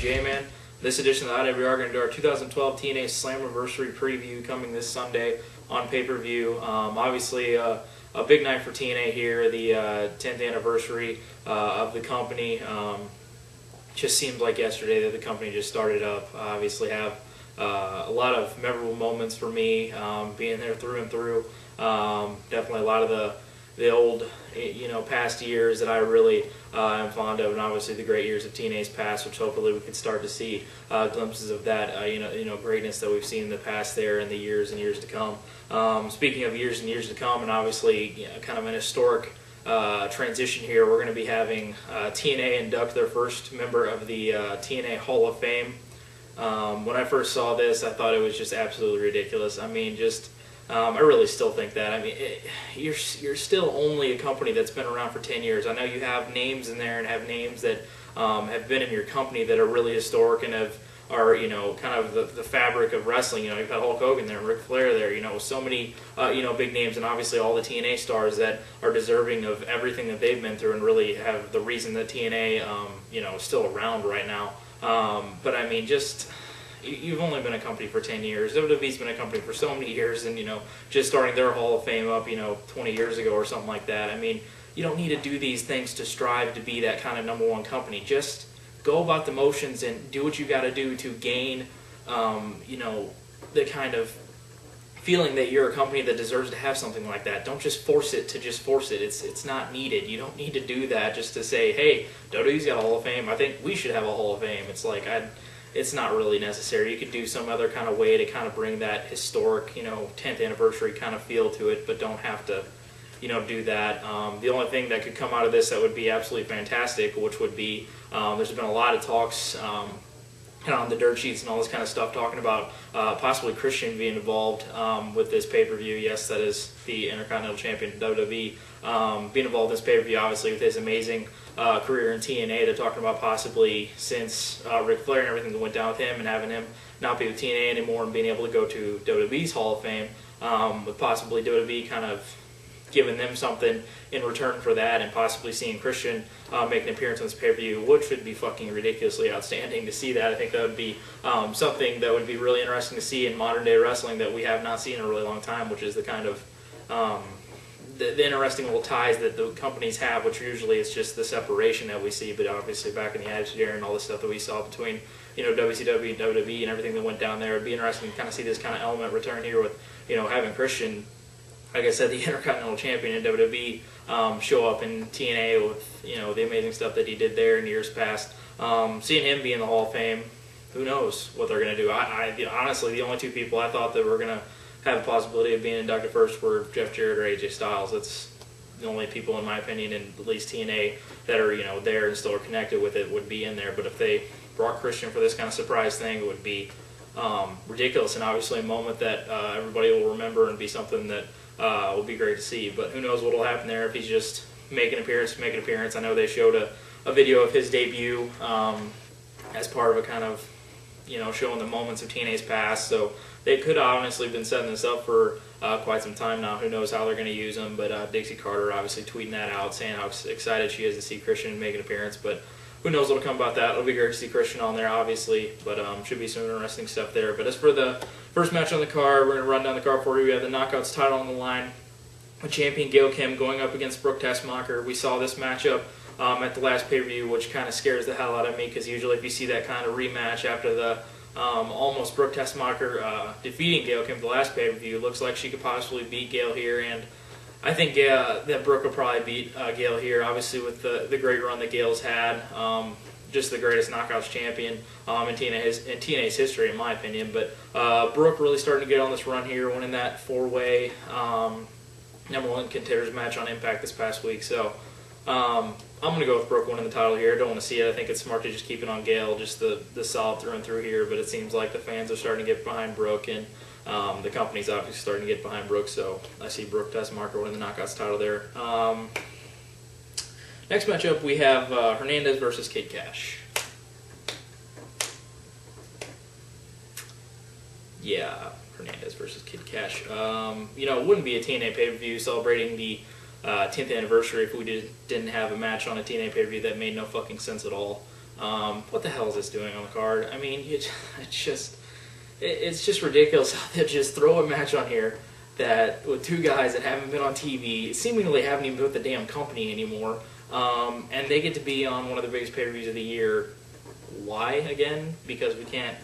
J-Man. This edition of the IWR going to do our 2012 TNA Slammiversary preview coming this Sunday on pay-per-view. Obviously, a big night for TNA here, the 10th anniversary of the company. Just seemed like yesterday that the company just started up. Obviously have a lot of memorable moments for me, being there through and through. Definitely a lot of the old, past years that I really am fond of, and obviously the great years of TNA's past, which hopefully we can start to see glimpses of that, greatness that we've seen in the past there in the years and years to come. Speaking of years and years to come, and obviously kind of an historic transition here, we're going to be having TNA induct their first member of the TNA Hall of Fame. When I first saw this, I thought it was just absolutely ridiculous. I mean, I really still think that. I mean, you're still only a company that's been around for 10 years. I know you have names in there and have names that have been in your company that are really historic and are kind of the fabric of wrestling. You've got Hulk Hogan there, Ric Flair there. So many big names, and obviously all the TNA stars that are deserving of everything that they've been through and really have the reason that TNA is still around right now. But I mean, you've only been a company for 10 years. WWE's been a company for so many years, and just starting their Hall of Fame up 20 years ago or something like that. I mean, you don't need to do these things to strive to be that kind of #1 company. Just go about the motions and do what you got to do to gain the kind of feeling that you're a company that deserves to have something like that. Don't just force it to just force it. It's not needed. You don't need to do that just to say, hey, WWE's got a Hall of Fame, I think we should have a Hall of Fame. It's like, it's not really necessary. You could do some other kind of way to kind of bring that historic, 10th anniversary kind of feel to it, but don't have to, do that. The only thing that could come out of this that would be absolutely fantastic, which would be, there's been a lot of talks on the dirt sheets and all this kind of stuff talking about possibly Christian being involved with this pay-per-view. Yes, that is the Intercontinental Champion WWE being involved in this pay-per-view, obviously with his amazing career in TNA. They're talking about possibly, since Ric Flair and everything that went down with him and having him not be with TNA anymore and being able to go to WWE's Hall of Fame, with possibly WWE kind of giving them something in return for that, and possibly seeing Christian make an appearance on this pay-per-view, which would be fucking ridiculously outstanding to see that. I think that would be something that would be really interesting to see in modern-day wrestling that we have not seen in a really long time, which is the kind of the interesting little ties that the companies have, which usually is just the separation that we see, but obviously back in the Attitude Era and all the stuff that we saw between WCW and WWE and everything that went down there, it'd be interesting to kind of see this kind of element return here with having Christian, like I said, the Intercontinental Champion in WWE, show up in TNA with the amazing stuff that he did there in years past. Seeing him be in the Hall of Fame, who knows what they're going to do. Honestly, the only two people I thought that were going to have a possibility of being inducted first were Jeff Jarrett or AJ Styles. That's the only people, in my opinion, in at least TNA that are there and still are connected with it would be in there. But if they brought Christian for this kind of surprise thing, it would be ridiculous, and obviously a moment that everybody will remember and be something that will be great to see. But who knows what will happen there if he's just make an appearance. I know they showed a video of his debut as part of a kind of showing the moments of TNA's past, so they could have honestly been setting this up for quite some time now. Who knows how they're going to use him, but Dixie Carter obviously tweeting that out, saying how excited she is to see Christian make an appearance, but who knows what'll come about that. It'll be great to see Christian on there, obviously, but should be some interesting stuff there. But as for the first match on the card, we're going to run down the card for you. We have the Knockouts title on the line, with champion Gail Kim going up against Brooke Tessmacher. We saw this matchup at the last pay-per-view, which kind of scares the hell out of me, because usually if you see that kind of rematch after the almost Brooke Tessmacher defeating Gail Kim the last pay-per-view, it looks like she could possibly beat Gail here, and I think that Brooke will probably beat Gail here, obviously with the great run that Gail's had, just the greatest Knockouts champion in TNA's history, in my opinion. But Brooke really starting to get on this run here, winning that 4-way #1 contenders match on Impact this past week. So I'm going to go with Brooke winning the title here. I don't want to see it. I think it's smart to just keep it on Gail, just the solid through and through here. But it seems like the fans are starting to get behind Brooke, and the company's obviously starting to get behind Brooke. So I see Brooke Tessmacher winning the Knockouts title there. Next matchup, we have Hernandez versus Kid Cash. Yeah, Hernandez versus Kid Cash. It wouldn't be a TNA pay-per-view celebrating the 10th anniversary if we didn't have a match on a TNA pay-per-view that made no fucking sense at all. What the hell is this doing on the card? I mean, it's just ridiculous how they just throw a match on here that with two guys that haven't been on TV, seemingly haven't even been with the damn company anymore, and they get to be on one of the biggest pay-per-views of the year. Why, again? Because we can't,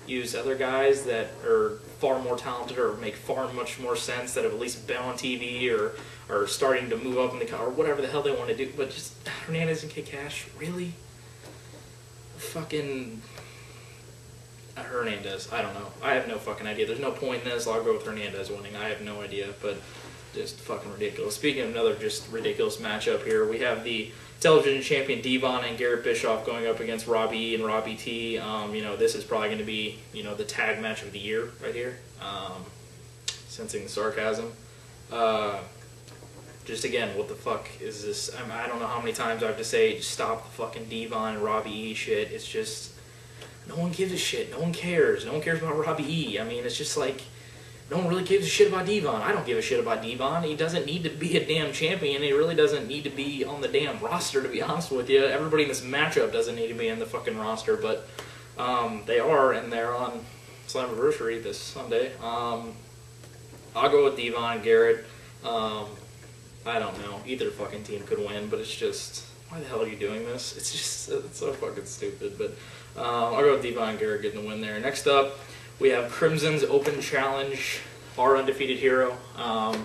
use other guys that are far more talented or make far much more sense that have at least been on TV or are starting to move up in the or whatever the hell they want to do. But just Hernandez and Kid Cash, really? Fucking Hernandez. I don't know. I have no fucking idea. There's no point in this. I'll go with Hernandez winning. I have no idea, but just fucking ridiculous. Speaking of another just ridiculous matchup here, we have the television champion Devon and Garrett Bischoff going up against Robbie E and Robbie T. This is probably going to be, the tag match of the year right here. Sensing the sarcasm. Just again, what the fuck is this? I don't know how many times I have to say, just stop the fucking Devon and Robbie E shit. It's just, no one gives a shit. No one cares. No one cares about Robbie E. I mean, it's just like, no one really gives a shit about Devon. I don't give a shit about Devon. He doesn't need to be a damn champion. He really doesn't need to be on the damn roster, to be honest with you. Everybody in this matchup doesn't need to be in the fucking roster, but they are, and they're on Slammiversary this Sunday. I'll go with Devon and Garrett. I don't know. Either fucking team could win, but it's just, why the hell are you doing this? It's so fucking stupid, but I'll go with Devon and Garrett getting the win there. Next up, we have Crimson's Open Challenge, our undefeated hero,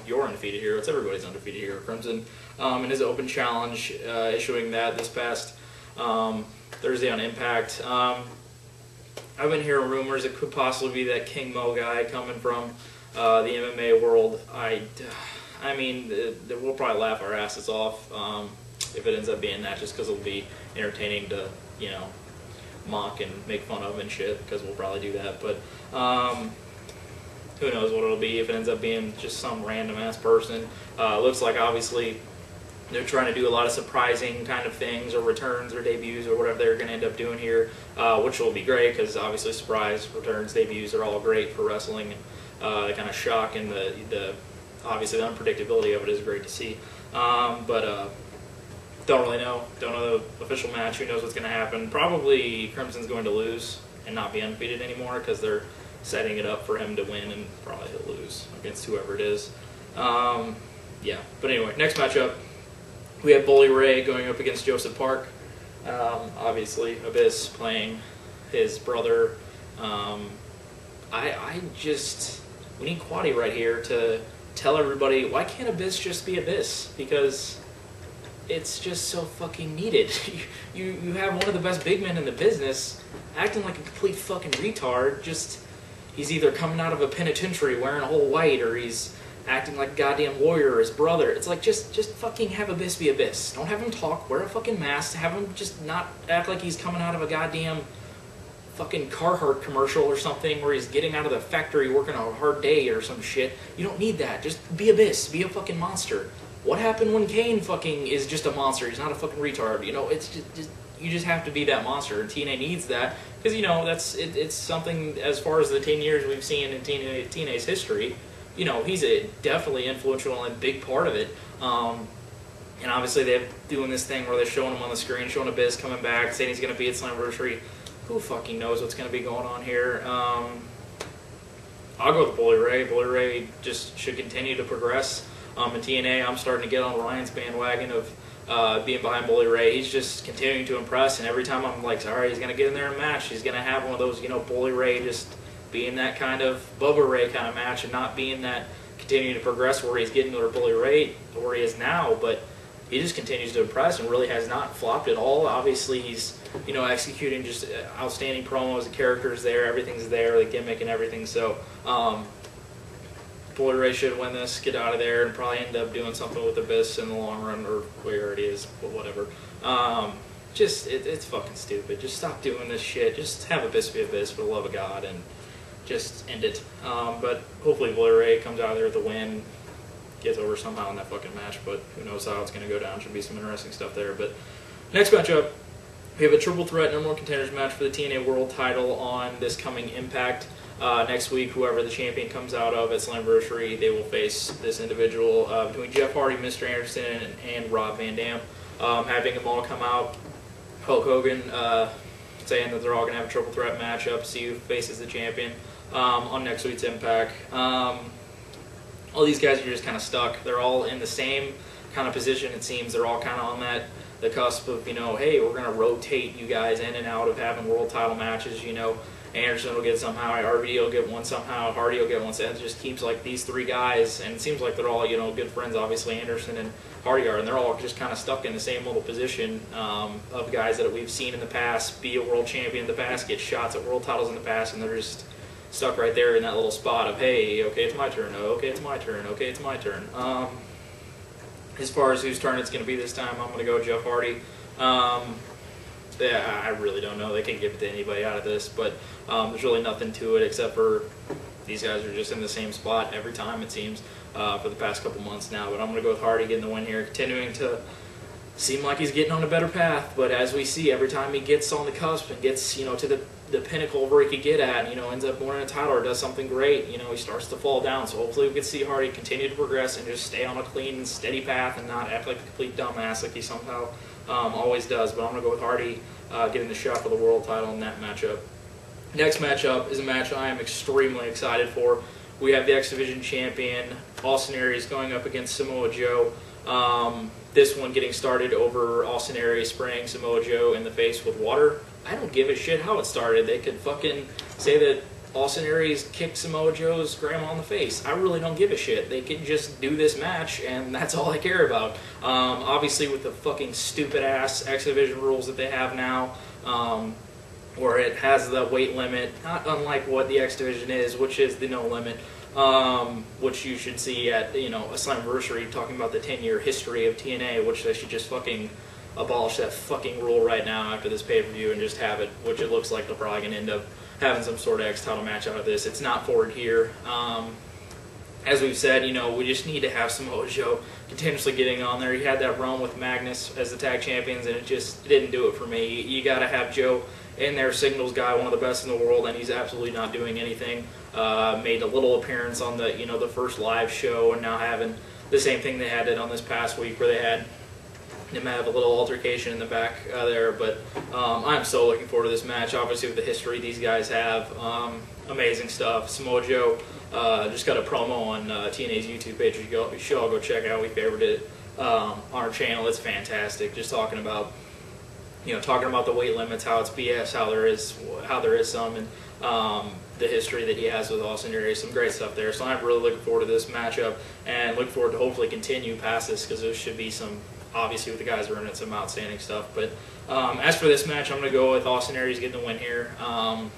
your undefeated hero, it's everybody's undefeated hero, Crimson, in his Open Challenge, issuing that this past Thursday on Impact. I've been hearing rumors it could possibly be that King Mo guy coming from the MMA world. I mean, we'll probably laugh our asses off if it ends up being that, just because it'll be entertaining to, mock and make fun of and shit, because we'll probably do that, but who knows what it'll be if it ends up being just some random ass person. Looks like obviously they're trying to do a lot of surprising kind of things, or returns or debuts or whatever they're going to end up doing here, which will be great, because obviously surprise returns, debuts are all great for wrestling, and the kind of shock and the obviously the unpredictability of it is great to see, but don't really know. Don't know the official match. Who knows what's going to happen? Probably Crimson's going to lose and not be undefeated anymore, because they're setting it up for him to win, and probably he'll lose against whoever it is. Yeah. But anyway, next matchup, we have Bully Ray going up against Joseph Park. Obviously, Abyss playing his brother. We need Quaddy right here to tell everybody, why can't Abyss just be Abyss? Because it's just so fucking needed. You have one of the best big men in the business acting like a complete fucking retard. Just, he's either coming out of a penitentiary wearing all white, or he's acting like a goddamn lawyer or his brother. It's like, just fucking have Abyss be Abyss. Don't have him talk, wear a fucking mask, have him just not act like he's coming out of a goddamn fucking Carhartt commercial or something, where he's getting out of the factory working a hard day or some shit. You don't need that. Just be Abyss. Be a fucking monster. What happened when Kane fucking is just a monster? He's not a fucking retard. It's just you just have to be that monster, and TNA needs that, because it's something, as far as the 10 years we've seen in TNA's history. He's a definitely influential and big part of it. And obviously they're doing this thing where they're showing him on the screen, showing Abyss coming back, saying he's going to be at Slammiversary. Who fucking knows what's going to be going on here? I'll go with Bully Ray. Bully Ray just should continue to progress. In TNA, I'm starting to get on Ryan's bandwagon of being behind Bully Ray. He's just continuing to impress, and every time I'm like, all right, he's going to get in there and match. He's going to have one of those, Bully Ray just being that kind of Bubba Ray kind of match, and not being that continuing to progress where he's getting to where Bully Ray, where he is now, but he just continues to impress and really has not flopped at all. Obviously, he's, executing just outstanding promos, the character's there, everything's there, the gimmick and everything, so, Bully Ray should win this, get out of there, and probably end up doing something with Abyss in the long run, or where it is, but whatever. It's fucking stupid. Just stop doing this shit. Just have Abyss be Abyss, for the love of God, and just end it. But hopefully Bully Ray comes out of there with a win, gets over somehow in that fucking match, but who knows how it's going to go down. Should be some interesting stuff there. But next matchup, we have a triple threat number one contenders match for the TNA World title on this coming Impact. Next week, whoever the champion comes out of at Slammiversary, they will face this individual between Jeff Hardy, Mr. Anderson, and Rob Van Dam. Having them all come out Hulk Hogan saying that they're all going to have a triple threat matchup, see who faces the champion on next week's Impact. All these guys are just kind of stuck. They're all in the same kind of position, it seems. They're all kind of on the cusp of, hey, we're going to rotate you guys in and out of having world title matches. Anderson will get somehow, RVD will get one somehow, Hardy will get one. So it just keeps like these three guys, and it seems like they're all, good friends, obviously, Anderson and Hardy are, and they're all just kind of stuck in the same little position of guys that we've seen in the past be a world champion in the past, get shots at world titles in the past, and they're just stuck right there in that little spot of, hey, okay, it's my turn, okay, it's my turn, okay, it's my turn. As far as whose turn it's going to be this time, I'm going to go Jeff Hardy. Yeah, I really don't know. They can give it to anybody out of this, but there's really nothing to it except for these guys are just in the same spot every time, it seems, for the past couple months now. But I'm going to go with Hardy getting the win here, continuing to seem like he's getting on a better path. But as we see, every time he gets on the cusp and gets, to the pinnacle where he could get at, ends up winning a title or does something great, he starts to fall down. So hopefully we can see Hardy continue to progress and just stay on a clean and steady path and not act like a complete dumbass like he somehow always does. But I'm going to go with Hardy getting the shot for the world title in that matchup. Next matchup is a match I am extremely excited for. We have the X Division champion, Austin Aries, going up against Samoa Joe. This one getting started over Austin Aries spraying Samoa Joe in the face with water. I don't give a shit how it started. They could fucking say that Austin Aries kicked Samoa Joe's grandma in the face. I really don't give a shit. They can just do this match, and that's all I care about. Obviously, with the fucking stupid-ass X Division rules that they have now, where it has the weight limit, not unlike what the X Division is, which is the no limit, which you should see at, a Slammiversary, talking about the 10-year history of TNA, which they should just fucking abolish that fucking rule right now after this pay-per-view and just have it, which it looks like they're probably going to end up having some sort of X title match out of this. It's not forward here. As we've said, we just need to have Samoa Joe continuously getting on there. He had that run with Magnus as the tag champions, and it just didn't do it for me. You got to have Joe in there, singles guy, one of the best in the world, and he's absolutely not doing anything. Made a little appearance on the the first live show, and now having the same thing they had it on this past week, where they had him have a little altercation in the back there. But I'm so looking forward to this match. Obviously, with the history these guys have, amazing stuff. Samoa Joe just got a promo on TNA's YouTube page. You should all go check out. We favorited it on our channel. It's fantastic. Just talking about the weight limits, how it's BS, how there is some, and the history that he has with Austin Aries. Some great stuff there. So I'm really looking forward to this matchup and look forward to hopefully continue past this, because there should be some, obviously with the guys who are in it, some outstanding stuff. But as for this match, I'm going to go with Austin Aries getting the win here. I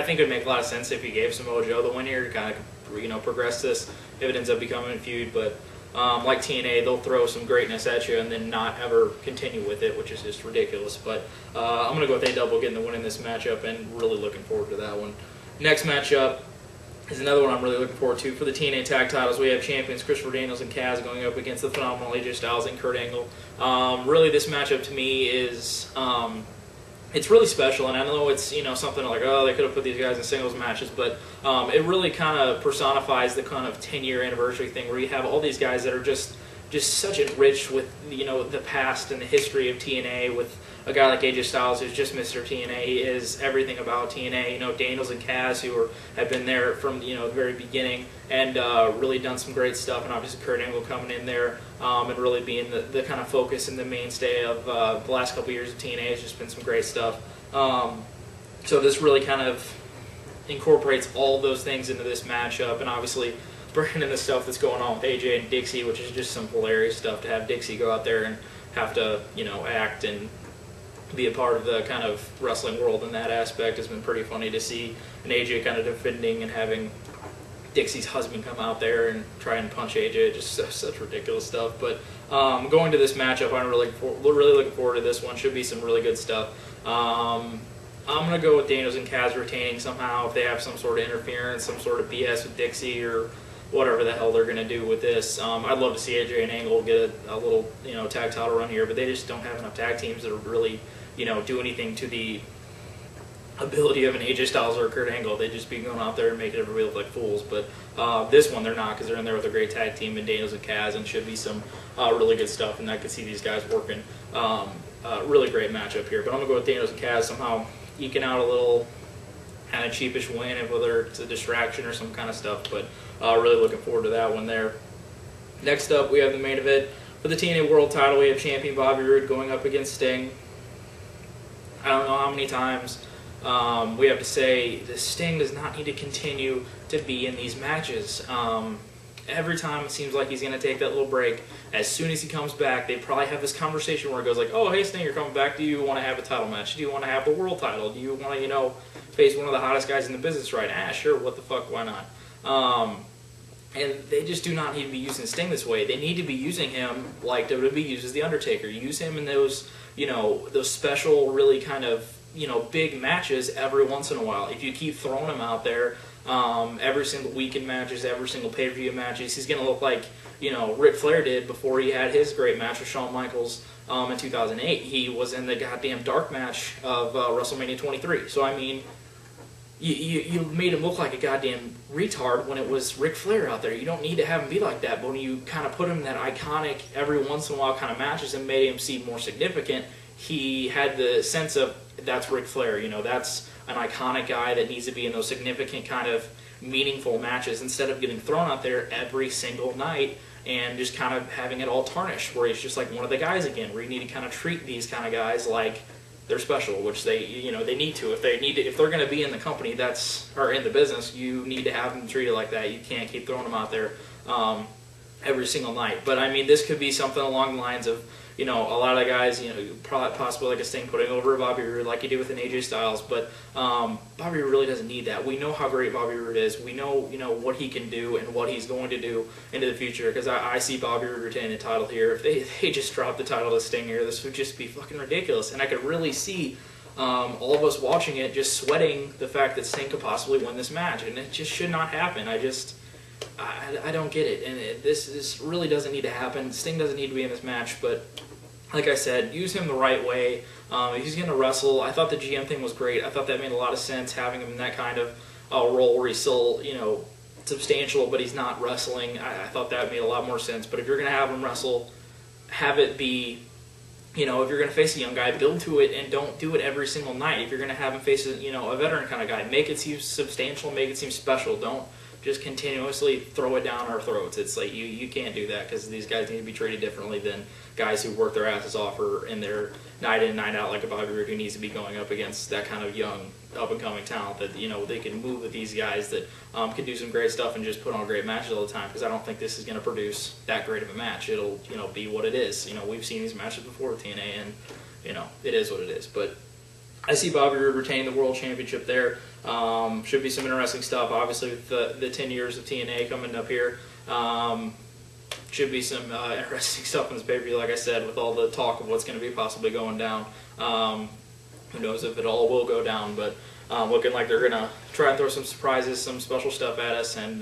think it would make a lot of sense if he gave Samoa Joe the win here to kind of progress this if it ends up becoming a feud. But like TNA, they'll throw some greatness at you and then not ever continue with it, which is just ridiculous. But I'm going to go with A-Double getting the win in this matchup, and really looking forward to that one. Next matchup is another one I'm really looking forward to. For the TNA tag titles, we have champions Christopher Daniels and Kaz going up against the phenomenal AJ Styles and Kurt Angle. Really, this matchup to me is it's really special, and I know it's something like, oh, they could have put these guys in singles matches, but it really kind of personifies the kind of 10-year anniversary thing where you have all these guys that are just such enriched with the past and the history of TNA, with a guy like AJ Styles, who's just Mr. TNA. He is everything about TNA. Daniels and Kaz, who have been there from the very beginning and really done some great stuff, and obviously Kurt Angle coming in there and really being the kind of focus and the mainstay of the last couple years of TNA. Has just been some great stuff. So this really kind of incorporates all of those things into this matchup, and obviously bringing in the stuff that's going on with AJ and Dixie, which is just some hilarious stuff to have Dixie go out there and have to act and be a part of the kind of wrestling world in that aspect. Has been pretty funny to see, and AJ kind of defending and having Dixie's husband come out there and try and punch AJ. Just such ridiculous stuff. But going to this matchup, I'm really looking forward to this one. Should be some really good stuff. I'm going to go with Daniels and Kaz retaining somehow if they have some sort of interference, some sort of BS with Dixie or whatever the hell they're going to do with this. I'd love to see AJ and Angle get a little tag title run here, but they just don't have enough tag teams that would really do anything to the ability of an AJ Styles or Kurt Angle. They'd just be going out there and making everybody look like fools. But this one they're not, because they're in there with a great tag team in Daniels and Kaz, and should be some really good stuff, and I could see these guys working really great matchup here. But I'm going to go with Thanos and Kaz somehow eking out a little kind of cheapish win, and whether it's a distraction or some kind of stuff. But really looking forward to that one there. Next up, we have the main event for the TNA World Title. We have champion Bobby Roode going up against Sting. I don't know how many times we have to say the Sting does not need to continue to be in these matches. Every time it seems like he's going to take that little break. As soon as he comes back, they probably have this conversation where it goes like, oh, hey, Sting, you're coming back. Do you want to have a title match? Do you want to have the world title? Do you want to, face one of the hottest guys in the business right now? Sure, what the fuck, why not? And they just do not need to be using Sting this way. They need to be using him like WWE uses The Undertaker. Use him in those, those special, really kind of, big matches every once in a while. If you keep throwing him out there every single weekend matches, every single pay-per-view matches, he's going to look like, Ric Flair did before he had his great match with Shawn Michaels in 2008. He was in the goddamn dark match of WrestleMania 23. So, I mean, you made him look like a goddamn retard when it was Ric Flair out there. You don't need to have him be like that, but when you kind of put him in that iconic, every once in a while kind of matches and made him seem more significant, he had the sense of, that's Ric Flair, that's an iconic guy that needs to be in those significant kind of meaningful matches instead of getting thrown out there every single night and just kind of having it all tarnished, where he's just like one of the guys again, where you need to kind of treat these kind of guys like they're special, which they need to. If they're going to be in the company or in the business, you need to have them treated like that. You can't keep throwing them out there every single night. But I mean, this could be something along the lines of, a lot of the guys, possibly like a Sting putting over Bobby Roode like he did with an AJ Styles. But Bobby Roode really doesn't need that. We know how great Bobby Roode is. We know, what he can do and what he's going to do into the future. Because I see Bobby Roode retaining the title here. If they just dropped the title to Sting here, this would just be fucking ridiculous. And I could really see all of us watching it just sweating the fact that Sting could possibly win this match. And it just should not happen. I don't get it. And this really doesn't need to happen. Sting doesn't need to be in this match. But like I said, use him the right way. If he's going to wrestle, I thought the GM thing was great. I thought that made a lot of sense, having him in that kind of role where he's still, substantial, but he's not wrestling. I thought that made a lot more sense. But if you're going to have him wrestle, have it be, if you're going to face a young guy, build to it and don't do it every single night. If you're going to have him face a veteran kind of guy, make it seem substantial, make it seem special. Don't just continuously throw it down our throats. It's like you can't do that, because these guys need to be treated differently than guys who work their asses off or in their night in, night out, like a Bobby Roode, who needs to be going up against that kind of young, up-and-coming talent that, they can move with these guys that can do some great stuff and just put on great matches all the time, because I don't think this is going to produce that great of a match. It'll, be what it is. We've seen these matches before with TNA, and, it is what it is. But I see Bobby Roode retaining the World Championship there. Should be some interesting stuff, obviously, with the 10 years of TNA coming up here. Should be some interesting stuff in this pay-per-view, like I said, with all the talk of what's going to be possibly going down. Who knows if it all will go down, but looking like they're going to try and throw some surprises, some special stuff at us, and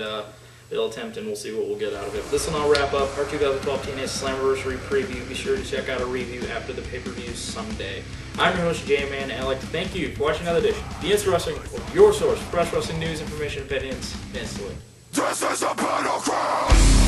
they'll attempt, and we'll see what we'll get out of it. But this will now wrap up our 2012 TNA Slammiversary preview. Be sure to check out a review after the pay-per-view someday. I'm your host, J-Man, and I'd like to thank you for watching another edition of TNA Wrestling, your source for fresh wrestling news, information, opinions, instantly. This is a battleground!